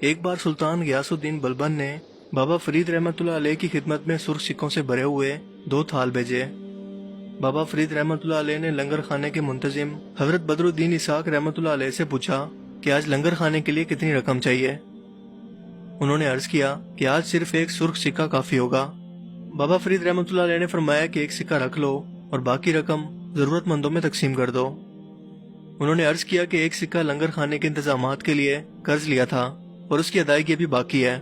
ایک بار سلطان غیاث الدین بلبن نے بابا فرید رحمۃ اللہ علیہ کی خدمت میں سرخ سکوں سے بھرے ہوئے 2 تھال بھیجے۔ بابا فرید رحمۃ اللہ علیہ نے لنگر خانے کے منتظم حضرت بدر الدین اسحاق رحمۃ اللہ علیہ سے پوچھا کہ آج لنگر خانے کے لیے کتنی رقم چاہیے۔ انہوں نے عرض کیا کہ آج صرف ایک سرخ سکہ کافی ہوگا۔ بابا فرید رحمۃ اللہ علیہ نے فرمایا کہ ایک سکہ رکھ لو اور باقی رقم ضرورت مندوں میں تقسیم کر دو۔ انہوں نے عرض کیا کہ ایک سکہ لنگر خانے کے انتظامات کے لیے قرض لیا تھا اور اس کی ادائیگی ابھی باقی ہے۔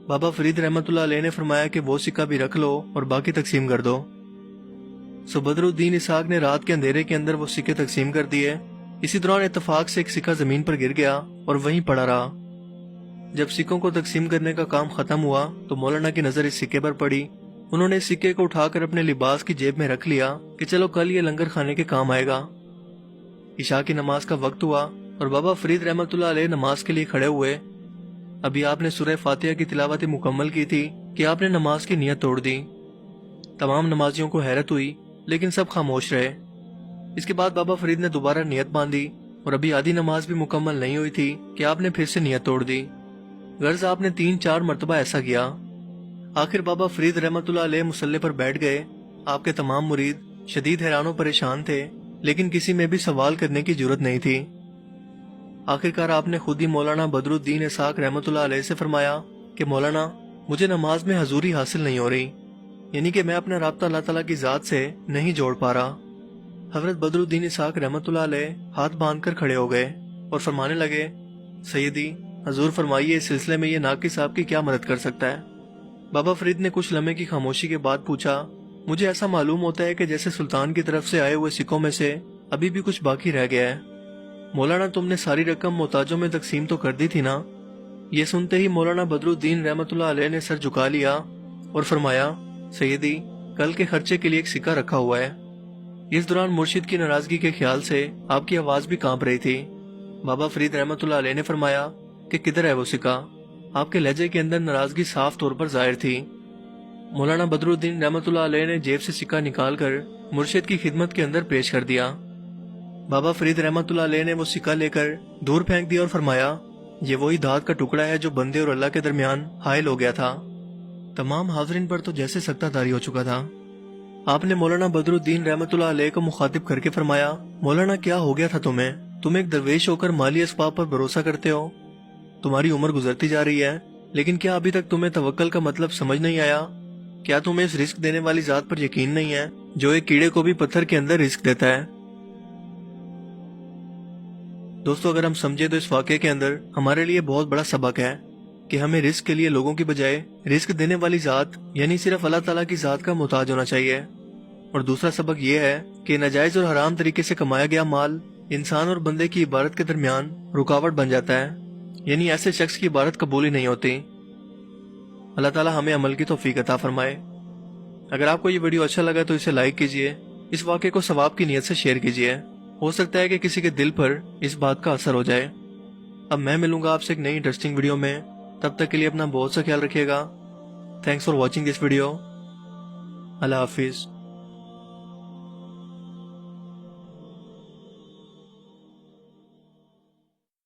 بابا فرید رحمۃ اللہ علیہ نے فرمایا کہ وہ سکہ بھی رکھ لو اور باقی تقسیم کر دو۔ سو بدر الدین اسحاق نے رات کے اندھیرے کے اندر وہ سکے تقسیم کر دیے۔ اسی دوران اتفاق سے ایک سکہ زمین پر گر گیا اور وہیں پڑا رہا۔ جب سکوں کو تقسیم کرنے کا کام ختم ہوا تو مولانا کی نظر اس سکے پر پڑی۔ انہوں نے اس سکے کو اٹھا کر اپنے لباس کی جیب میں رکھ لیا کہ چلو کل یہ لنگر خانے کے کام آئے گا۔ عشاء کی نماز کا وقت ہوا اور بابا فرید رحمۃ اللہ علیہ نماز کے لیے کھڑے ہوئے۔ ابھی آپ نے سورہ فاتحہ کی تلاوت مکمل کی تھی کہ آپ نے نماز کی نیت توڑ دی۔ تمام نمازیوں کو حیرت ہوئی لیکن سب خاموش رہے۔ اس کے بعد بابا فرید نے دوبارہ نیت باندھی اور ابھی آدھی نماز بھی مکمل نہیں ہوئی تھی کہ آپ نے پھر سے نیت توڑ دی۔ غرض آپ نے 3-4 مرتبہ ایسا کیا۔ آخر بابا فرید رحمۃ اللہ علیہ مصلی پر بیٹھ گئے۔ آپ کے تمام مرید شدید حیران و پریشان تھے لیکن کسی میں بھی سوال کرنے کی جرت نہیں تھی۔ آخرکار آپ نے خود ہی مولانا بدر الدین اسحاق رحمۃ اللہ علیہ سے فرمایا کہ مولانا مجھے نماز میں حضوری حاصل نہیں ہو رہی، یعنی کہ میں اپنا رابطہ اللہ تعالیٰ کی ذات سے نہیں جوڑ پا رہا۔ حضرت بدر الدین اسحاق رحمۃ اللہ علیہ ہاتھ باندھ کر کھڑے ہو گئے اور فرمانے لگے، سیدی حضور فرمائیے اس سلسلے میں یہ ناقص آپ کی کیا مدد کر سکتا ہے؟ بابا فرید نے کچھ لمحے کی خاموشی کے بعد پوچھا، مجھے ایسا معلوم ہوتا ہے کہ جیسے سلطان کی طرف سے آئے ہوئے سکوں میں سے ابھی بھی کچھ باقی رہ گیا ہے۔ مولانا تم نے ساری رقم محتاجوں میں تقسیم تو کر دی تھی نا؟ یہ سنتے ہی مولانا بدر الدین رحمۃ اللہ علیہ نے سر جھکا لیا اور فرمایا، سیدی کل کے خرچے کے لیے ایک سکہ رکھا ہوا ہے۔ اس دوران مرشد کی ناراضگی کے خیال سے آپ کی آواز بھی کانپ رہی تھی۔ بابا فرید رحمۃ اللہ علیہ نے فرمایا کہ کدھر ہے وہ سکہ؟ آپ کے لہجے کے اندر ناراضگی صاف طور پر ظاہر تھی۔ مولانا بدر الدین رحمۃ اللہ علیہ نے جیب سے سکہ نکال کر مرشد کی خدمت کے اندر پیش کر دیا۔ بابا فرید رحمۃ اللہ علیہ نے وہ سکہ لے کر دور پھینک دیا اور فرمایا، یہ وہی دھات کا ٹکڑا ہے جو بندے اور اللہ کے درمیان حائل ہو گیا تھا۔ تمام حاضرین پر تو جیسے سکتہ طاری ہو چکا تھا۔ آپ نے مولانا بدر الدین رحمۃ اللہ علیہ کو مخاطب کر کے فرمایا، مولانا کیا ہو گیا تھا تمہیں؟ تم ایک درویش ہو کر مالی اسباب پر بھروسہ کرتے ہو۔ تمہاری عمر گزرتی جا رہی ہے لیکن کیا ابھی تک تمہیں توکل کا مطلب سمجھ نہیں آیا؟ کیا تمہیں اس رزق دینے والی ذات پر یقین نہیں ہے جو ایک کیڑے کو بھی پتھر کے اندر رزق دیتا ہے؟ دوستو اگر ہم سمجھے تو اس واقعے کے اندر ہمارے لیے بہت بڑا سبق ہے کہ ہمیں رزق کے لیے لوگوں کی بجائے رزق دینے والی ذات یعنی صرف اللہ تعالیٰ کی ذات کا محتاج ہونا چاہیے۔ اور دوسرا سبق یہ ہے کہ ناجائز اور حرام طریقے سے کمایا گیا مال انسان اور بندے کی عبادت کے درمیان رکاوٹ بن جاتا ہے، یعنی ایسے شخص کی عبادت قبول ہی نہیں ہوتی۔ اللہ تعالیٰ ہمیں عمل کی توفیق عطا فرمائے۔ اگر آپ کو یہ ویڈیو اچھا لگا تو اسے لائک کیجئے، اس واقعے کو ثواب کی نیت سے شیئر کیجئے، ہو سکتا ہے کہ کسی کے دل پر اس بات کا اثر ہو جائے۔ اب میں ملوں گا آپ سے ایک نئی انٹرسٹنگ ویڈیو میں، تب تک کے لیے اپنا بہت سا خیال رکھیے گا۔ Thanks for watching this video. اللہ حافظ۔